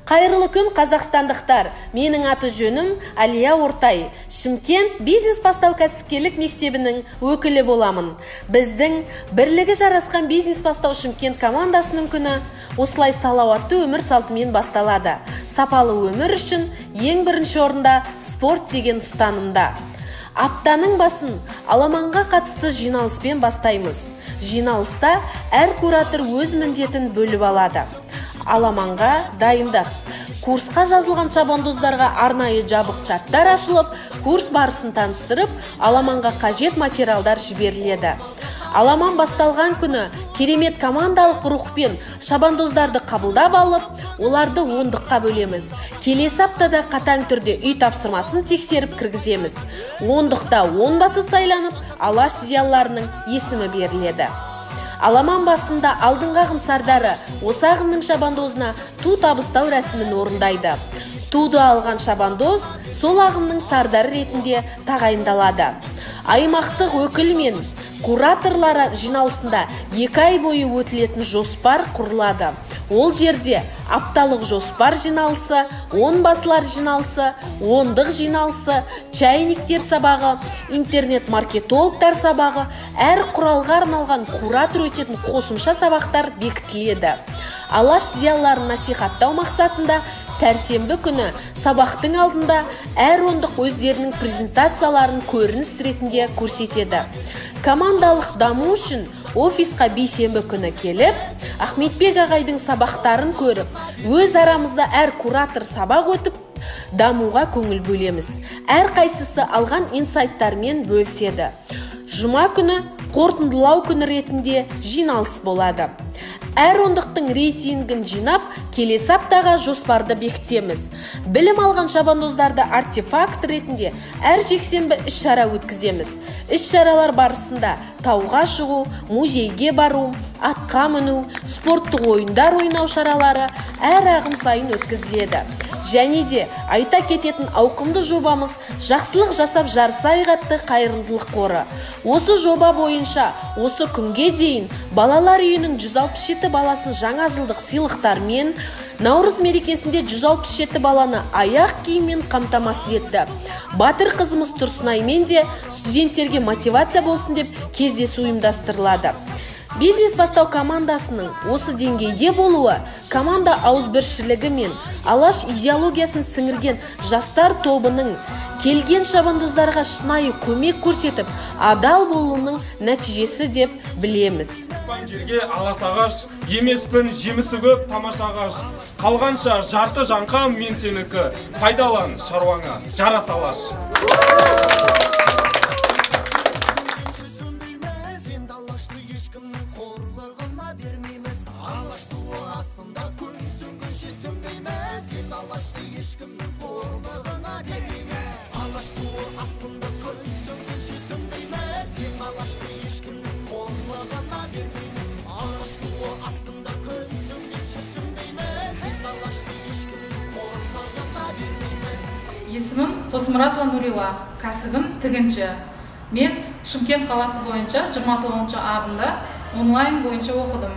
Қайырлы күн, қазақстандықтар. Менің аты жөнім Алия Ортай. Шымкент бизнес бастау кәсіпкерлік мектебінің өкілі боламын. Біздің бірлігі жарасқан бизнес бастау Шымкент командасының күні осылай салауатты өмір салтымен басталады. Сапалы өмір үшін ең бірінші орында спорт деген ұстанымда. Аптаның басын аламанға қатысты жиналыспен бастаймыз. Жиналыста әр куратор өз міндетін бөліп алады. Аламанға дайындық. Курсқа жазылған шабандоздарға арнайы жабық чаттар ашылып, курс барысын таныстырып, аламанға қажет материалдар жіберіледі. Аламан басталған күні керемет командалық рухпен шабандоздарды қабылдап алып, оларды ондыққа бөлеміз. Келесі аптада қатаң түрде үй тапсырмасын тексеріп кіргіземіз. Ондықта 10 басы сайланып, алаш зиялыларының есімі беріледі. Аламан басында алдыңғы ағым сардары осы ағымның шабандозына ту табыстау рәсімін орындайды. Туды алған шабандоз сол ағымның сардары ретінде тағайындалады. Аймақтық өкіл мен кураторлары жиналысында 2 ай бойы өтілетін жоспар құрылады. Ол жерде апталық жоспар жиналысы, 10 басылар жиналысы, ондық жиналысы, чайниктер сабағы, интернет-маркетологтар сабағы, әр құралға арналған куратор өтетін қосымша сабақтар бекітіледі. Алаш зиялыларын насихаттау мақсатында сәрсенбі күні сабақтың алдында әр ондық өздерінің презентацияларын көрініс ретінде көрсетеді. Командалық даму үшін офисқа бейсенбі күні келіп, Ахметбек ағайдың сабақтарын көріп, өз арамызда әр куратор сабақ өтіп, дамуға көңіл бөлеміз. Әр қайсысы алған инсайттармен бөліседі. Жұма күні қорытындылау күні ретінде жиналыс болады. Әр ондықтың рейтингін жинап, келесі аптаға жоспарды бекітеміз. Білім алған шабандоздарды артефакт ретінде әр жексенбі іс-шара өткіземіз. Іс-шаралар барысында тауға шығу, музейге бару, атқа міну, спорттық ойындар ойнау шаралары әр ағым сайын өткізіледі. Және де айта кететін ауқымды жобамыз жақсылық жасап жарысайық атты қайырымдылық қоры. Осы жоба бойынша осы күнге дейін балалар үйінің 167 баласын жаңа жылдық сыйлықтармен, Наурыз мерекесінде 167 баланы аяқ киіммен қамтамасыз етті. Батыр қызымыз Тұрсынаймен де студенттерге мотивация болсын деп кездесу ұйымдастырылады. Бизнес бастау командасының осы деңгейде болуы команда ауызбіршілігі мен алаш идеологиясын сіңірген жастар тобының келген шабандоздарға шынайы көмек көрсетіп, адал болуының нәтижесі деп білеміз. Жерге алас ағаш, емеспін, жемісі көп, тамаша ағаш. Қалғанша жарты жаңқа мен сенікі, пайдалан шаруаңа, жарас алаш. Есімім Қосмұратова Нурила, кәсібім тігінші. Мен Шымкент қаласы бойынша 29 ағымда онлайн бойынша оқыдым.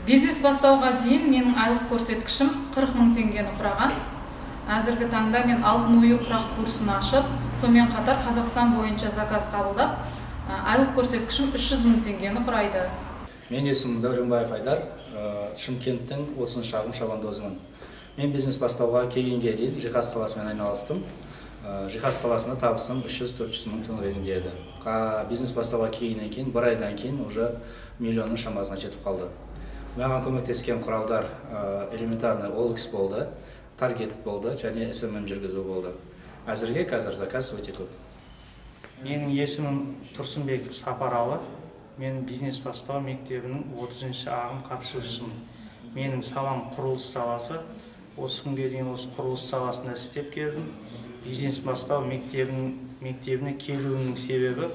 Бизнес бастауға дейін менің айлық көрсеткішім 40 000 теңгені құраған. Әзіргі таңда мен алтын ою құрақ курсын ашып, сонымен қатар Қазақстан бойынша заказ қабылдап, айлық көрсеткішім 300 000 теңгені құрайды. Мен есімім Дәуренбаев Айдар, Шымкенттің 30 шағым шабандозымын. Мен бизнес бастауға келгенге дейін жиһаз саласымен айналыстым. Жиһаз саласында табысым 300-400 мың теңгеге еді. Бизнес бастауға келгеннен кейін, бір айдан кейін уже миллионның шамасына жетіп қалды. Маған көмектескен құралдар элементарный OLX болды, Target болды және SMM жүргізу болды. Әзірге қазір заказ өте көп. Менің есімім Тұрсынбеков Сапаралы. Мен бизнес бастау мектебінің 30-шы ағым қатысушысымын. Менің салам құрылыс саласы. Осы күнге дейін осы құрылыс саласында істеп келдім. Бизнес бастау мектебіне келуімнің себебі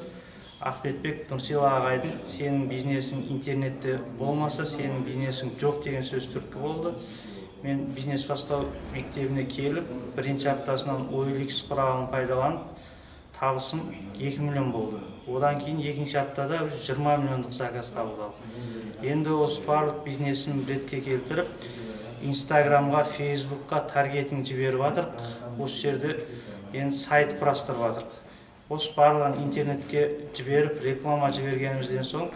Ахметбек Нұрсила ағайдың сенің бизнесің интернетте болмаса, сенің бизнесің жоқ деген сөз түрткі болды. Мен бизнес бастау мектебіне келіп, бірінші аптасынан OLX құралын пайдаланып, табысым 2 миллион болды. Одан кейін екінші аптада 20 миллиондық заказ қабылдадым. Енді осы барлық бизнесін ретке келтіріп, Инстаграмға, Фейсбукқа таргетинг жіберіп жатырық. Осы жерде енді сайт құрастырып жатырық. Осы барлығын интернетке жіберіп, реклама жібергенімізден соң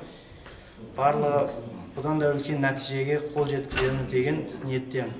барлығы бұдан да үлкен нәтижеге қол жеткіземін деген ниеттемін.